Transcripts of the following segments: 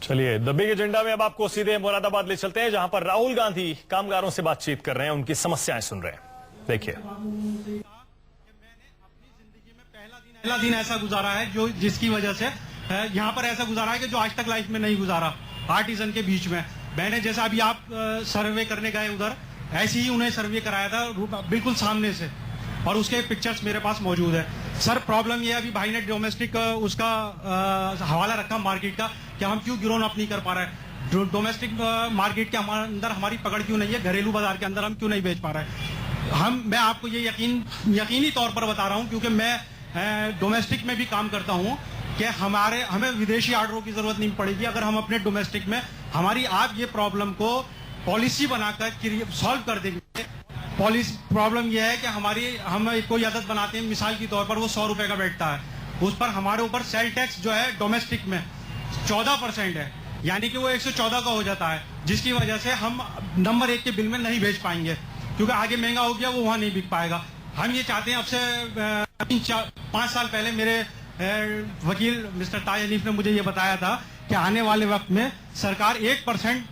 चलिए the big agenda में अब आपको सीधे मुरादाबाद ले चलते हैं, जहां पर राहुल गांधी कामगारों से बातचीत कर रहे हैं, उनकी समस्याएं सुन रहे हैं। देखिए। पहला दिन ऐसा गुजारा है जो जिसकी वजह से यहाँ पर ऐसा गुजारा है कि जो आज तक लाइफ में नहीं गुजारा आर्टिजन के बीच में। मैंने जैसा अभी आप सर्वे करने गए उधर, ऐसे ही उन्हें सर्वे कराया था बिल्कुल सामने से, और उसके पिक्चर्स मेरे पास मौजूद है। सर प्रॉब्लम ये है, अभी भाई ने डोमेस्टिक उसका हवाला रखा मार्केट का कि हम क्यों ग्रोन अप नहीं कर पा रहे हैं, डोमेस्टिक मार्केट के अंदर हमारी पकड़ क्यों नहीं है, घरेलू बाजार के अंदर हम क्यों नहीं बेच पा रहे हैं। मैं आपको ये यकीनी तौर पर बता रहा हूँ, क्योंकि मैं डोमेस्टिक में भी काम करता हूँ, कि हमें विदेशी ऑर्डरों की जरूरत नहीं पड़ेगी अगर हम अपने डोमेस्टिक में हमारी आप ये प्रॉब्लम को पॉलिसी बनाकर सॉल्व कर देंगे। प्रॉब्लम यह है कि हम कोई आदत बनाते हैं, मिसाल के तौर पर वो 100 रुपए का बैठता है, उस पर हमारे ऊपर सेल टैक्स जो है डोमेस्टिक में 14% है, यानी कि वो 114 का हो जाता है, जिसकी वजह से हम नंबर 1 के बिल में नहीं भेज पाएंगे, क्योंकि आगे महंगा हो गया, वो वहां नहीं बिक पाएगा। हम ये चाहते हैं, अब से 5 साल पहले मेरे वकील मिस्टर ताज हनीफ ने मुझे ये बताया था कि आने वाले वक्त में सरकार 1%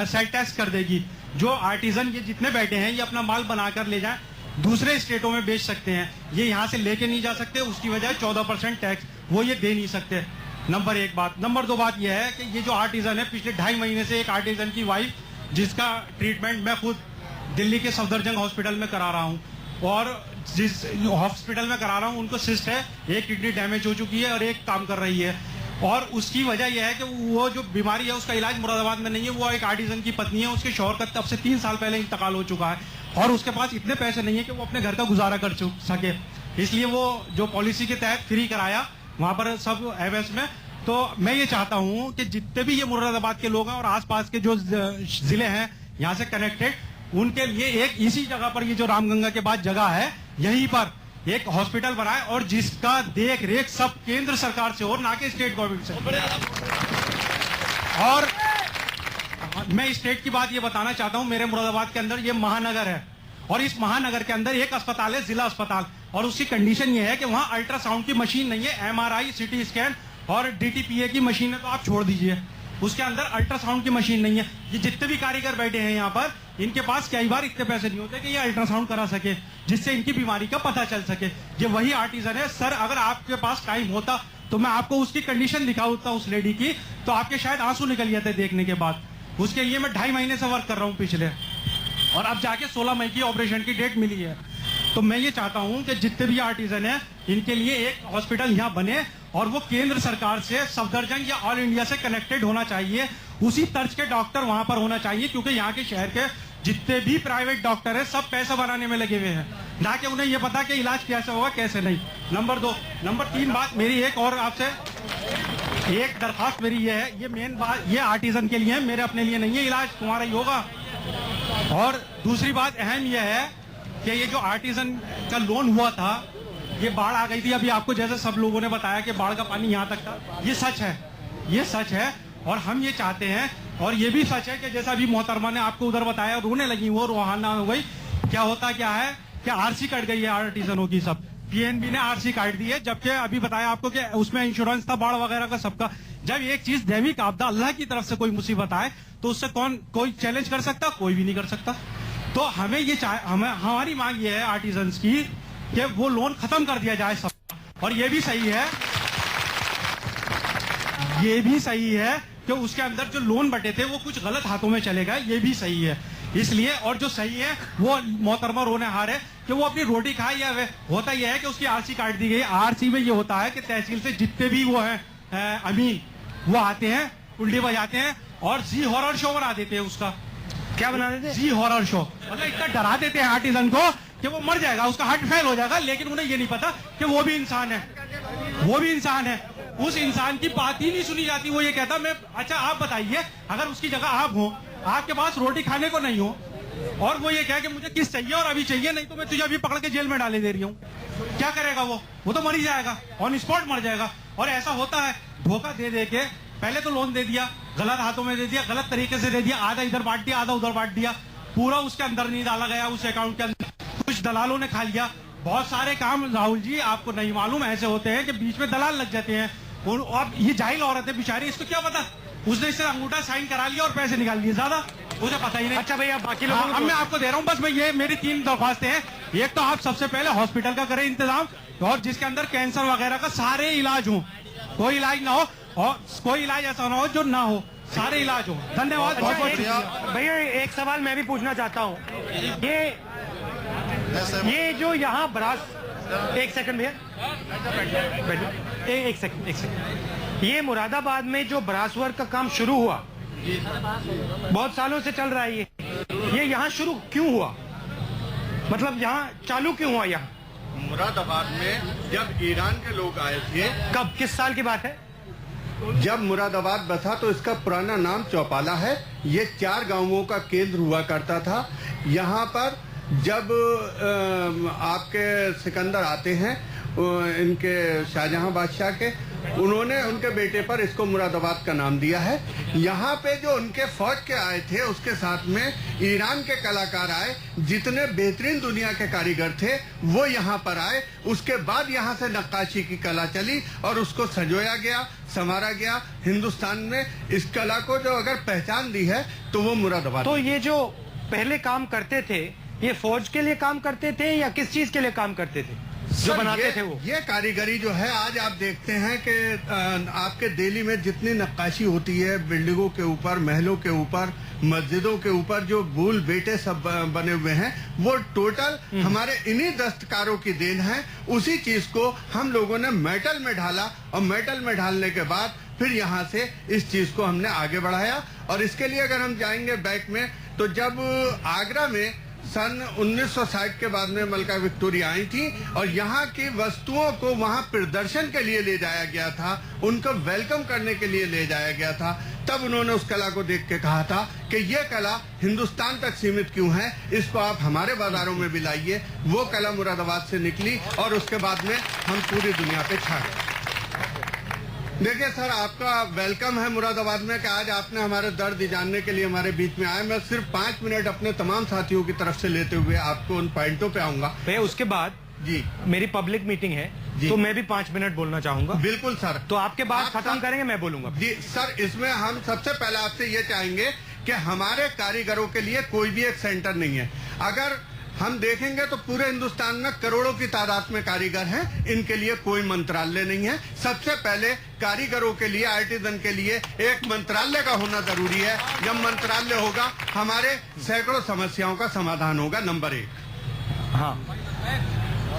सेल टैक्स कर देगी। जो आर्टिजन ये जितने बैठे हैं ये अपना माल बनाकर ले जाएं, दूसरे स्टेटों में बेच सकते हैं, ये यहाँ से लेके नहीं जा सकते, उसकी वजह 14% टैक्स वो ये दे नहीं सकते। नंबर 1 बात। नंबर 2 बात यह है कि ये जो आर्टिजन है, पिछले 2.5 महीने से एक आर्टिजन की वाइफ, जिसका ट्रीटमेंट मैं खुद दिल्ली के सफदरजंग हॉस्पिटल में करा रहा हूँ, और जिस हॉस्पिटल में करा रहा हूँ उनको सिस्ट है, एक किडनी डैमेज हो चुकी है और एक काम कर रही है, और उसकी वजह यह है कि वो जो बीमारी है उसका इलाज मुरादाबाद में नहीं है। वो एक आर्टिजन की पत्नी है, उसके शौहर का तब से 3 साल पहले इंतकाल हो चुका है, और उसके पास इतने पैसे नहीं है कि वो अपने घर का गुजारा कर सके, इसलिए वो जो पॉलिसी के तहत फ्री कराया वहां पर सब एवएस में। तो मैं ये चाहता हूँ कि जितने भी ये मुरादाबाद के लोग हैं और आसपास के जो जिले हैं यहाँ से कनेक्टेड, उनके लिए एक इसी जगह पर, ये जो रामगंगा के बाद जगह है, यहीं पर एक हॉस्पिटल बनाए, और जिसका देख रेख सब केंद्र सरकार से हो, ना कि स्टेट गवर्नमेंट से। और मैं स्टेट की बात ये बताना चाहता हूं, मेरे मुरादाबाद के अंदर ये महानगर है, और इस महानगर के अंदर एक अस्पताल है, जिला अस्पताल, और उसकी कंडीशन ये है कि वहां अल्ट्रासाउंड की मशीन नहीं है, एमआरआई, सीटी स्कैन और डीटीपीए की मशीन है तो आप छोड़ दीजिए, उसके अंदर अल्ट्रासाउंड की मशीन नहीं है। ये जितने भी कारीगर बैठे हैं यहाँ पर, इनके पास कई बार इतने पैसे नहीं होते कि ये अल्ट्रासाउंड करा सके, जिससे इनकी बीमारी का पता चल सके। ये वही आर्टिजन है। सर अगर आपके पास टाइम होता तो मैं आपको उसकी कंडीशन दिखाता उस लेडी की, तो आपके शायद आंसू निकल जाते देखने के बाद। उसके लिए मैं 2.5 महीने से वर्क कर रहा हूँ पिछले, और अब जाके 16 मई की ऑपरेशन की डेट मिली है। तो मैं ये चाहता हूँ कि जितने भी आर्टिजन है इनके लिए एक हॉस्पिटल यहाँ बने, और वो केंद्र सरकार से, सफदरजंग या ऑल इंडिया से कनेक्टेड होना चाहिए, उसी तर्ज के डॉक्टर वहां पर होना चाहिए, क्योंकि यहाँ के शहर के जितने भी प्राइवेट डॉक्टर हैं सब पैसा बनाने में लगे हुए हैं, ना कि उन्हें ये पता कि इलाज कैसे होगा कैसे नहीं। नंबर 2। नंबर 3 बात मेरी एक और आपसे एक दरखास्त मेरी ये है, ये मेन बात ये आर्टिजन के लिए है, मेरे अपने लिए नहीं है, इलाज तुम्हारा ही होगा। और दूसरी बात अहम यह है कि ये जो आर्टिजन का लोन हुआ था, ये बाढ़ आ गई थी, अभी आपको जैसे सब लोगों ने बताया कि बाढ़ का पानी यहाँ तक था, ये सच है, ये सच है। और हम ये चाहते हैं, और ये भी सच है कि जैसा अभी मोहतरमा ने आपको उधर बताया, रोने लगी, वो रोहाना हो गई। क्या होता क्या है कि आरसी कट गई है आर्टिजनों की, सब पीएनबी ने आरसी काट दी है, जबकि अभी बताया आपको कि उसमें इंश्योरेंस था बाढ़ वगैरह का सबका। जब एक चीज दैविक आपदा, अल्लाह की तरफ से कोई मुसीबत आए, तो उससे कोई चैलेंज कर सकता? कोई भी नहीं कर सकता। तो हमें ये हमारी मांग ये है आर्टिजन की कि वो लोन खत्म कर दिया जाए सब। और ये भी सही है कि उसके अंदर जो लोन बटे थे वो कुछ गलत हाथों में चले गए, ये भी सही है। इसलिए, और जो सही है वो मोहतरमा रोने हार है कि वो अपनी रोटी खाए, या होता यह है कि उसकी आरसी काट दी गई। आरसी में ये होता है कि तहसील से जितने भी वो हैं अमीन, वो आते हैं, उल्टी बजाते हैं और जी हॉरर शो बना देते हैं। उसका क्या बना देते हैं? जी हॉरर शो। मतलब इतना डरा देते हैं आर्टिजन को कि वो मर जाएगा, उसका हार्ट फेल हो जाएगा, लेकिन उन्हें ये नहीं पता कि वो भी इंसान है, वो भी इंसान है। उस इंसान की बात ही नहीं सुनी जाती। वो ये कहता, मैं, अच्छा आप बताइए, अगर उसकी जगह आप हो, आपके पास रोटी खाने को नहीं हो, और वो ये कहे कि मुझे किस चाहिए और अभी चाहिए, नहीं तो मैं तुझे अभी पकड़ के जेल में डाले दे रही हूँ, क्या करेगा वो तो मर ही जाएगा, ऑन स्पॉट मर जाएगा। और ऐसा होता है, धोखा दे दे के पहले तो लोन दे दिया, गलत हाथों में दे दिया, गलत तरीके से दे दिया, आधा इधर बांट दिया, आधा उधर बांट दिया, पूरा उसके अंदर नहीं डाला गया, उस अकाउंट के अंदर कुछ दलालों ने खा लिया। बहुत सारे काम राहुल जी आपको नहीं मालूम ऐसे होते हैं कि बीच में दलाल लग जाते हैं। और ये जाहिल औरत है बेचारी, इसको क्या पता उसने सिर्फ अंगूठा साइन करा लिया और पैसे निकाल लिए, ज्यादा मुझे पता ही नहीं। अच्छा भैया, बाकी लोगों अब मैं आपको दे रहा हूँ, बस भाई ये मेरी 3 दरख्वास्तें हैं। एक तो आप सबसे पहले हॉस्पिटल का करें इंतजाम, और जिसके अंदर कैंसर वगैरह का सारे इलाज हो, कोई इलाज ना हो और कोई इलाज ऐसा ना हो जो ना हो, सारे इलाज हो। धन्यवाद, बहुत बहुत शुक्रिया। भैया एक सवाल मैं भी पूछना चाहता हूँ। ये जो यहाँ ब्रास, एक सेकंड भैया, एक सेकंड, ये मुरादाबाद में जो ब्रास वर्क का काम शुरू हुआ, बहुत सालों से चल रहा है, ये यहाँ शुरू क्यों हुआ? मतलब यहाँ चालू क्यों हुआ? यहाँ मुरादाबाद में जब ईरान के लोग आए थे, कब, किस साल की बात है? जब मुरादाबाद बसा तो इसका पुराना नाम चौपाला है। ये 4 गांवों का केंद्र हुआ करता था। यहाँ पर जब आपके सिकंदर आते हैं, इनके शाहजहां बादशाह के, उन्होंने उनके बेटे पर इसको मुरादाबाद का नाम दिया है। यहाँ पे जो उनके फौज के आए थे, उसके साथ में ईरान के कलाकार आए, जितने बेहतरीन दुनिया के कारीगर थे वो यहाँ पर आए। उसके बाद यहाँ से नक्काशी की कला चली और उसको सजोया गया, संवारा गया। हिंदुस्तान में इस कला को जो अगर पहचान दी है तो वो मुरादाबाद। तो ये जो पहले काम करते थे, ये फौज के लिए काम करते थे या किस चीज के लिए काम करते थे जो बनाते थे वो? ये कारीगरी जो है, आज आप देखते हैं कि आपके दिल्ली में जितनी नक्काशी होती है बिल्डिंगों के ऊपर, महलों के ऊपर, मस्जिदों के ऊपर, जो बूल बेटे सब बने हुए हैं, वो टोटल हमारे इन्हीं दस्तकारों की देन है। उसी चीज को हम लोगों ने मेटल में ढाला और मेटल में ढालने के बाद फिर यहाँ से इस चीज को हमने आगे बढ़ाया। और इसके लिए अगर हम जाएंगे बैक में, तो जब आगरा में सन 1960 के बाद में मलका विक्टोरिया आई थी और यहाँ की वस्तुओं को वहाँ प्रदर्शन के लिए ले जाया गया था, उनको वेलकम करने के लिए ले जाया गया था, तब उन्होंने उस कला को देख के कहा था कि ये कला हिंदुस्तान तक सीमित क्यों है, इसको आप हमारे बाजारों में भी लाइए। वो कला मुरादाबाद से निकली और उसके बाद में हम पूरी दुनिया पे छा गए। देखिए सर, आपका वेलकम है मुरादाबाद में कि आज आपने हमारे दर्द जानने के लिए हमारे बीच में आए। मैं सिर्फ 5 मिनट अपने तमाम साथियों की तरफ से लेते हुए आपको उन पॉइंटों पे आऊंगा। भैया उसके बाद जी मेरी पब्लिक मीटिंग है, तो मैं भी 5 मिनट बोलना चाहूंगा। बिल्कुल सर। तो आपके बाद खत्म करेंगे, मैं बोलूंगा। जी सर, इसमें हम सबसे पहले आपसे ये चाहेंगे कि हमारे कारीगरों के लिए कोई भी एक सेंटर नहीं है। अगर हम देखेंगे तो पूरे हिंदुस्तान में करोड़ों की तादाद में कारीगर हैं, इनके लिए कोई मंत्रालय नहीं है। सबसे पहले कारीगरों के लिए, आर्टिजन के लिए एक मंत्रालय का होना जरूरी है। जब मंत्रालय होगा, हमारे सैकड़ों समस्याओं का समाधान होगा। नंबर 1। हाँ,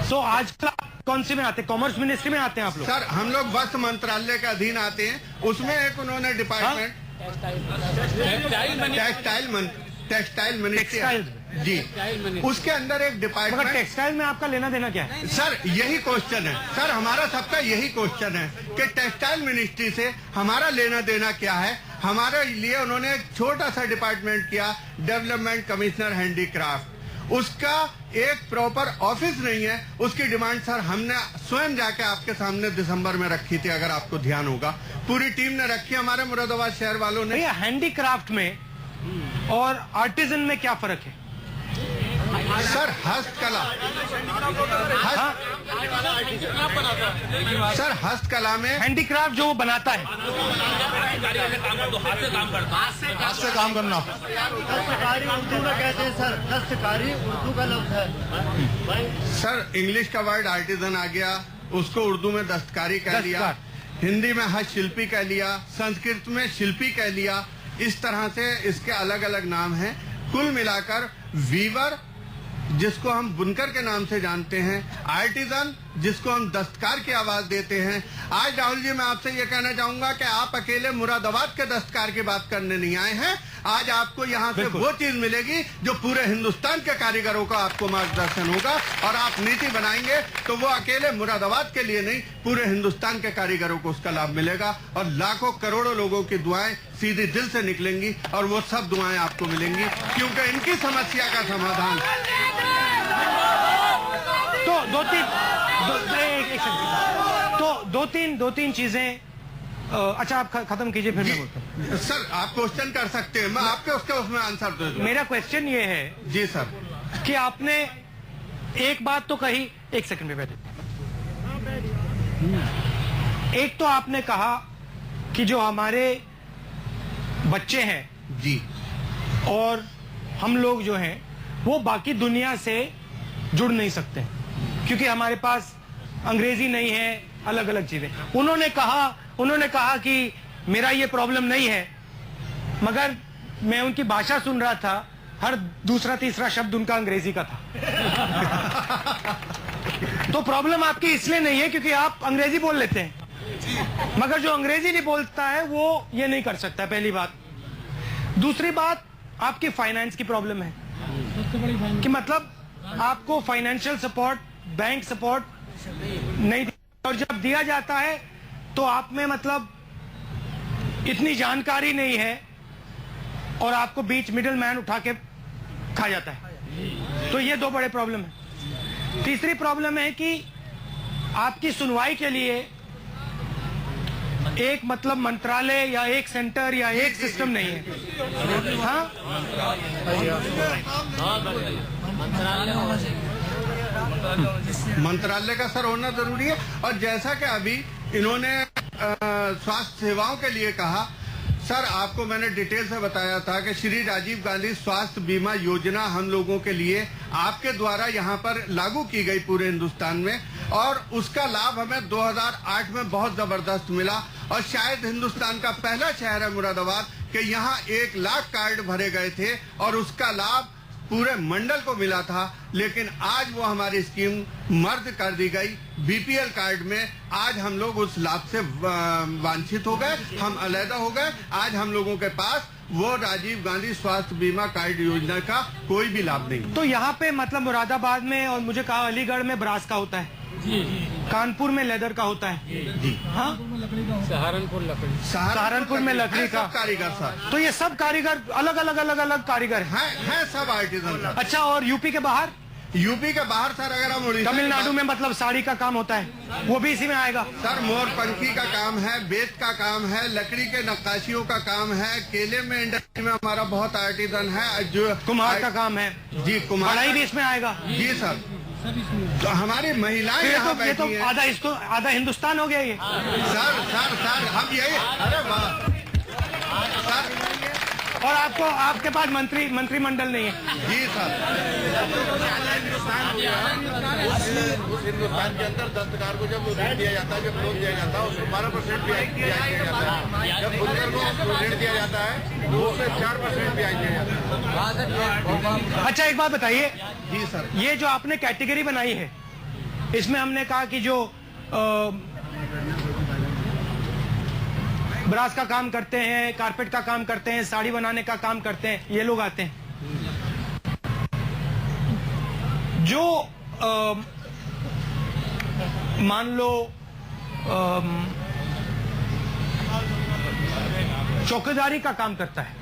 तो आजकल कौन से में आते हैं? कॉमर्स मिनिस्ट्री में आते हैं आप लोग? सर, हम लोग वस्त्र मंत्रालय के अधीन आते हैं। उसमें एक उन्होंने डिपार्टमेंट टेक्सटाइल मिनिस्ट्री, जी, उसके अंदर एक डिपार्टमेंट। टेक्सटाइल में आपका लेना देना क्या है? सर, यही क्वेश्चन है सर, हमारा सबका यही क्वेश्चन है कि टेक्सटाइल मिनिस्ट्री से हमारा लेना देना क्या है। हमारे लिए उन्होंने एक छोटा सा डिपार्टमेंट किया, डेवलपमेंट कमिश्नर हैंडीक्राफ्ट। उसका एक प्रॉपर ऑफिस नहीं है। उसकी डिमांड सर हमने स्वयं जाके आपके सामने दिसंबर में रखी थी, अगर आपको ध्यान होगा। पूरी टीम ने रखी, हमारे मुरादाबाद शहर वालों ने। भैया हैंडीक्राफ्ट में और आर्टिजन में क्या फर्क है? सर, हस्तकला, सर हस्तकला में हैंडीक्राफ्ट जो वो बनाता है, हाथ से काम करना। दस्तकारी उर्दू में कहते हैं सर, दस्तकारी उर्दू का लफ्ज है। सर, इंग्लिश का वर्ड आर्टिजन आ गया, उसको उर्दू में दस्तकारी कह लिया, हिंदी में हस्तशिल्पी कह लिया, संस्कृत में शिल्पी कह लिया। इस तरह से इसके अलग अलग नाम हैं। कुल मिलाकर वीवर, जिसको हम बुनकर के नाम से जानते हैं, आर्टिजन, जिसको हम दस्तकार की आवाज देते हैं। आज राहुल जी, मैं आपसे ये कहना चाहूंगा कि आप अकेले मुरादाबाद के दस्तकार की बात करने नहीं आए हैं। आज आपको यहाँ से वो चीज मिलेगी जो पूरे हिंदुस्तान के कारीगरों का आपको मार्गदर्शन होगा, और आप नीति बनाएंगे तो वो अकेले मुरादाबाद के लिए नहीं, पूरे हिंदुस्तान के कारीगरों को उसका लाभ मिलेगा। और लाखों करोड़ों लोगों की दुआएं सीधी दिल से निकलेंगी और वो सब दुआएं आपको मिलेंगी, क्योंकि इनकी समस्या का समाधान। तो दो तीन चीजें। अच्छा, आप खत्म कीजिए, फिर मैं बोलता हूँ। सर, आप क्वेश्चन कर सकते हैं, मैं आपके उसमें आंसर दे दूँ। मेरा क्वेश्चन ये है जी सर, कि आपने एक बात तो कही, एक सेकंड में बैठे। एक तो आपने कहा कि जो हमारे बच्चे हैं जी और हम लोग जो हैं वो बाकी दुनिया से जुड़ नहीं सकते क्योंकि हमारे पास अंग्रेजी नहीं है, अलग अलग चीजें। उन्होंने कहा कि मेरा ये प्रॉब्लम नहीं है, मगर मैं उनकी भाषा सुन रहा था, हर दूसरा तीसरा शब्द उनका अंग्रेजी का था। तो प्रॉब्लम आपकी इसलिए नहीं है क्योंकि आप अंग्रेजी बोल लेते हैं, मगर जो अंग्रेजी नहीं बोलता है वो ये नहीं कर सकता, पहली बात। दूसरी बात, आपकी फाइनेंस की प्रॉब्लम है कि मतलब आपको फाइनेंशियल सपोर्ट, बैंक सपोर्ट नहीं, और जब दिया जाता है तो आप में मतलब इतनी जानकारी नहीं है और आपको बीच मिडिल मैन उठा के खा जाता है। तो ये दो बड़े प्रॉब्लम है। तीसरी प्रॉब्लम है कि आपकी सुनवाई के लिए एक मतलब मंत्रालय या एक सेंटर या एक सिस्टम नहीं है। हाँ, मंत्रालय का सर होना जरूरी है। और जैसा कि अभी इन्होंने स्वास्थ्य सेवाओं के लिए कहा, सर आपको मैंने डिटेल से बताया था कि श्री राजीव गांधी स्वास्थ्य बीमा योजना हम लोगों के लिए आपके द्वारा यहाँ पर लागू की गई पूरे हिंदुस्तान में, और उसका लाभ हमें 2008 में बहुत जबरदस्त मिला। और शायद हिंदुस्तान का पहला शहर है मुरादाबाद कि यहाँ 1 लाख कार्ड भरे गए थे और उसका लाभ पूरे मंडल को मिला था। लेकिन आज वो हमारी स्कीम मर्ज कर दी गई बीपीएल कार्ड में। आज हम लोग उस लाभ से वांछित हो गए, हम अलहदा हो गए। आज हम लोगों के पास वो राजीव गांधी स्वास्थ्य बीमा कार्ड योजना का कोई भी लाभ नहीं। तो यहाँ पे मतलब मुरादाबाद में, और मुझे कहा अलीगढ़ में ब्रास का होता है, कानपुर में लेदर का होता है, हाँ, सहारनपुर में लकड़ी का कारीगर सर। तो ये सब कारीगर अलग अलग कारीगर हैं सब आर्टिजन। अच्छा, और यूपी के बाहर? यूपी के बाहर सर अगर हम उड़ीसा, तमिलनाडु में मतलब साड़ी का काम होता है, वो भी इसी में आएगा? सर मोरपंखी का काम है, बेत का काम है, लकड़ी के नक्काशियों का काम है, केले में इंडस्ट्री में हमारा बहुत आर्टिजन है, जो कुम्हार का काम है जी, कुम्हार भी इसमें आएगा जी सर। तो हमारी महिलाएं यहाँ बैठी तो हैं। आधा हिंदुस्तान हो गया ये। सर हम यही, अरे वाह सर। और आपके पास मंत्रिमंडल नहीं है? जी सर। हिंदुस्तान के अंदर दस्तकार को जब ऋण दिया जाता है, जब लोन दिया जाता है, उसमें 12% ब्याज दिया जाता है। जब बुनकर को ऋण दिया जाता है तो उसमें 4% ब्याज दिया जाता है। अच्छा, एक बात बताइए जी सर, ये जो आपने कैटेगरी बनाई है, इसमें हमने कहा कि जो ब्रास का काम करते हैं, कारपेट का काम करते हैं, साड़ी बनाने का काम करते हैं, ये लोग आते हैं। जो मान लो चौकीदारी का काम करता है,